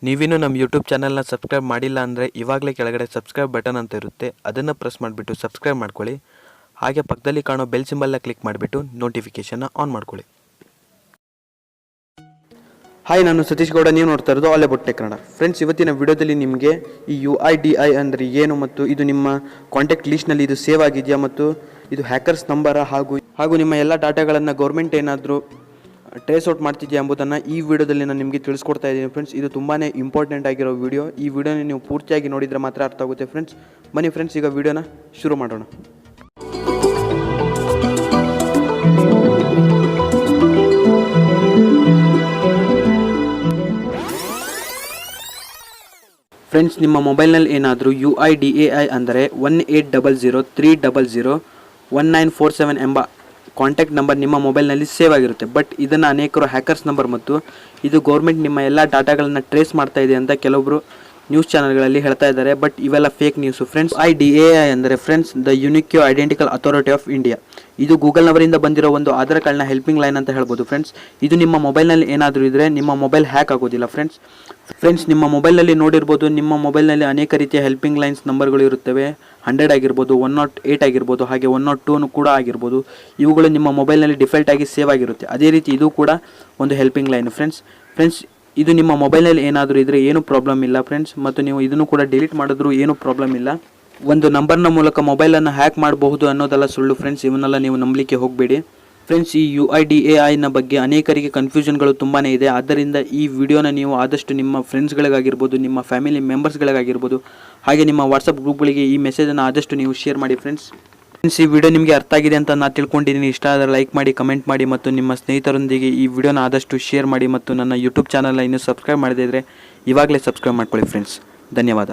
ನೀವಿನ್ನೂ ನಮ್ಮ ಯೂಟ್ಯೂಬ್ ಚಾನಲ್ನ ಸಬ್ಸ್ಕ್ರೈಬ್ ಮಾಡಿಲ್ಲ ಅಂದರೆ ಇವಾಗಲೇ ಕೆಳಗಡೆ ಸಬ್ಸ್ಕ್ರೈಬ್ ಬಟನ್ ಅಂತ ಇರುತ್ತೆ, ಅದನ್ನು ಪ್ರೆಸ್ ಮಾಡಿಬಿಟ್ಟು ಸಬ್ಸ್ಕ್ರೈಬ್ ಮಾಡ್ಕೊಳ್ಳಿ. ಹಾಗೆ ಪಕ್ಕದಲ್ಲಿ ಕಾಣೋ ಬೆಲ್ ಸಿಂಬಲ್ನ ಕ್ಲಿಕ್ ಮಾಡಿಬಿಟ್ಟು ನೋಟಿಫಿಕೇಷನ್ನ ಆನ್ ಮಾಡ್ಕೊಳ್ಳಿ. ಹಾಯ್, ನಾನು ಸತೀಶ್ ಗೌಡ, ನೀವು ನೋಡ್ತಾ ಇರೋದು all about tech Kannada. Friends, ಇವತ್ತಿನ ವಿಡಿಯೋದಲ್ಲಿ ನಿಮಗೆ ಈ UIDAI ಅಂದರೆ ಏನು ಮತ್ತು ಇದು ನಿಮ್ಮ ಕಾಂಟ್ಯಾಕ್ಟ್ ಲೀಸ್ಟ್ನಲ್ಲಿ ಇದು ಸೇವ್ ಆಗಿದೆಯಾ ಮತ್ತು ಇದು ಹ್ಯಾಕರ್ಸ್ ನಂಬರ ಹಾಗೂ ನಿಮ್ಮ ಎಲ್ಲ ಡಾಟಾಗಳನ್ನು ಗೌರ್ಮೆಂಟ್ ಏನಾದರೂ ಟ್ರೇಸ್ ಔಟ್ ಮಾಡ್ತಿದೆಯಾ ಎಂಬುದನ್ನು ಈ ವಿಡಿಯೋದಲ್ಲಿ ನಾನು ನಿಮಗೆ ತಿಳಿಸ್ಕೊಡ್ತಾ ಇದ್ದೀನಿ. ಫ್ರೆಂಡ್ಸ್, ಇದು ತುಂಬಾ ಇಂಪಾರ್ಟೆಂಟ್ ಆಗಿರೋ ವಿಡಿಯೋ. ಈ ವಿಡಿಯೋನ ನೀವು ಪೂರ್ತಿಯಾಗಿ ನೋಡಿದರೆ ಮಾತ್ರ ಅರ್ಥ ಆಗುತ್ತೆ. ಫ್ರೆಂಡ್ಸ್, ಬನ್ನಿ ಫ್ರೆಂಡ್ಸ್, ಈಗ ವಿಡಿಯೋನ ಶುರು ಮಾಡೋಣ. ಫ್ರೆಂಡ್ಸ್, ನಿಮ್ಮ ಮೊಬೈಲ್ನಲ್ಲಿ ಏನಾದರೂ UIDAI ಅಂದರೆ 1800300197 ಎಂಬ ಕಾಂಟ್ಯಾಕ್ಟ್ ನಂಬರ್ ನಿಮ್ಮ ಮೊಬೈಲ್ನಲ್ಲಿ ಸೇವ್ ಆಗಿರುತ್ತೆ. ಬಟ್ ಇದನ್ನು ಅನೇಕರು ಹ್ಯಾಕರ್ಸ್ ನಂಬರ್ ಮತ್ತು ಇದು ಗೌರ್ಮೆಂಟ್ ನಿಮ್ಮ ಎಲ್ಲ ಡಾಟಾಗಳನ್ನು ಟ್ರೇಸ್ ಮಾಡ್ತಾ ಇದೆ ಅಂತ ಕೆಲವೊಬ್ಬರು ನ್ಯೂಸ್ ಚಾನಲ್ಗಳಲ್ಲಿ ಹೇಳ್ತಾ ಇದ್ದಾರೆ. ಬಟ್ ಇವೆಲ್ಲ ಫೇಕ್ ನ್ಯೂಸು. ಫ್ರೆಂಡ್ಸ್, UIDAI ಅಂದರೆ friends the unique identical authority of India. ಇದು ಗೂಗಲ್ನವರಿಂದ ಬಂದಿರೋ ಒಂದು ಆಧಾರ್ ಕಾರ್ಡ್ನ ಹೆಲ್ಪಿಂಗ್ ಲೈನ್ ಅಂತ ಹೇಳ್ಬೋದು. ಫ್ರೆಂಡ್ಸ್, ಇದು ನಿಮ್ಮ ಮೊಬೈಲ್ನಲ್ಲಿ ಏನಾದರೂ ಇದ್ದರೆ ನಿಮ್ಮ ಮೊಬೈಲ್ ಹ್ಯಾಕ್ ಆಗೋದಿಲ್ಲ. ಫ್ರೆಂಡ್ಸ್, ನಿಮ್ಮ ಮೊಬೈಲ್ನಲ್ಲಿ ನೋಡಿರ್ಬೋದು, ನಿಮ್ಮ ಮೊಬೈಲ್ನಲ್ಲಿ ಅನೇಕ ರೀತಿಯ ಹೆಲ್ಪಿಂಗ್ ಲೈನ್ಸ್ ನಂಬರ್ಗಳು ಇರುತ್ತವೆ. 100 ಆಗಿರ್ಬೋದು, 108 ಆಗಿರ್ಬೋದು, ಹಾಗೆ 102 ಕೂಡ ಆಗಿರ್ಬೋದು. ಇವುಗಳು ನಿಮ್ಮ ಮೊಬೈಲ್ನಲ್ಲಿ ಡಿಫಾಲ್ಟ್ ಆಗಿ ಸೇವ್ ಆಗಿರುತ್ತೆ. ಅದೇ ರೀತಿ ಇದು ಕೂಡ ಒಂದು ಹೆಲ್ಪಿಂಗ್ ಲೈನ್. ಫ್ರೆಂಡ್ಸ್, ಇದು ನಿಮ್ಮ ಮೊಬೈಲ್ನಲ್ಲಿ ಏನಾದರೂ ಇದ್ದರೆ ಏನು ಪ್ರಾಬ್ಲಮ್ ಇಲ್ಲ ಫ್ರೆಂಡ್ಸ್, ಮತ್ತು ನೀವು ಇದನ್ನು ಕೂಡ ಡಿಲೀಟ್ ಮಾಡಿದ್ರೂ ಏನು ಪ್ರಾಬ್ಲಮ್ ಇಲ್ಲ. ಒಂದು ನಂಬರ್ನ ಮೂಲಕ ಮೊಬೈಲನ್ನು ಹ್ಯಾಕ್ ಮಾಡಬಹುದು ಅನ್ನೋದೆಲ್ಲ ಸುಳ್ಳು. ಫ್ರೆಂಡ್ಸ್, ಇವನ್ನೆಲ್ಲ ನೀವು ನಂಬಲಿಕ್ಕೆ ಹೋಗಬೇಡಿ. ಫ್ರೆಂಡ್ಸ್, ಈ UIDAIನ ಬಗ್ಗೆ ಅನೇಕರಿಗೆ ಕನ್ಫ್ಯೂಷನ್ಗಳು ತುಂಬಾ ಇದೆ. ಆದ್ದರಿಂದ ಈ ವಿಡಿಯೋನ ನೀವು ಆದಷ್ಟು ನಿಮ್ಮ ಫ್ರೆಂಡ್ಸ್ಗಳಿಗಾಗಿರ್ಬೋದು, ನಿಮ್ಮ ಫ್ಯಾಮಿಲಿ ಮೆಂಬರ್ಸ್ಗಳಿಗಾಗಿರ್ಬೋದು, ಹಾಗೆ ನಿಮ್ಮ ವಾಟ್ಸಪ್ ಗ್ರೂಪ್ಗಳಿಗೆ ಈ ಮೆಸೇಜನ್ನು ಆದಷ್ಟು ನೀವು ಶೇರ್ ಮಾಡಿ. ಫ್ರೆಂಡ್ಸ್, ಈ ವಿಡಿಯೋ ನಿಮಗೆ ಅರ್ಥ ಆಗಿದೆ ಅಂತ ನಾನು ತಿಳ್ಕೊಂಡಿದ್ದೀನಿ. ಇಷ್ಟ ಆದರೆ ಲೈಕ್ ಮಾಡಿ, ಕಮೆಂಟ್ ಮಾಡಿ ಮತ್ತು ನಿಮ್ಮ ಸ್ನೇಹಿತರೊಂದಿಗೆ ಈ ವಿಡಿಯೋನ ಆದಷ್ಟು ಶೇರ್ ಮಾಡಿ. ಮತ್ತು ನನ್ನ ಯೂಟ್ಯೂಬ್ ಚಾನಲ್ನ ಇನ್ನೂ ಸಬ್ಸ್ಕ್ರೈಬ್ ಮಾಡದೇ ಇದ್ದರೆ ಇವಾಗಲೇ ಸಬ್ಸ್ಕ್ರೈಬ್ ಮಾಡ್ಕೊಳ್ಳಿ. ಫ್ರೆಂಡ್ಸ್, ಧನ್ಯವಾದ.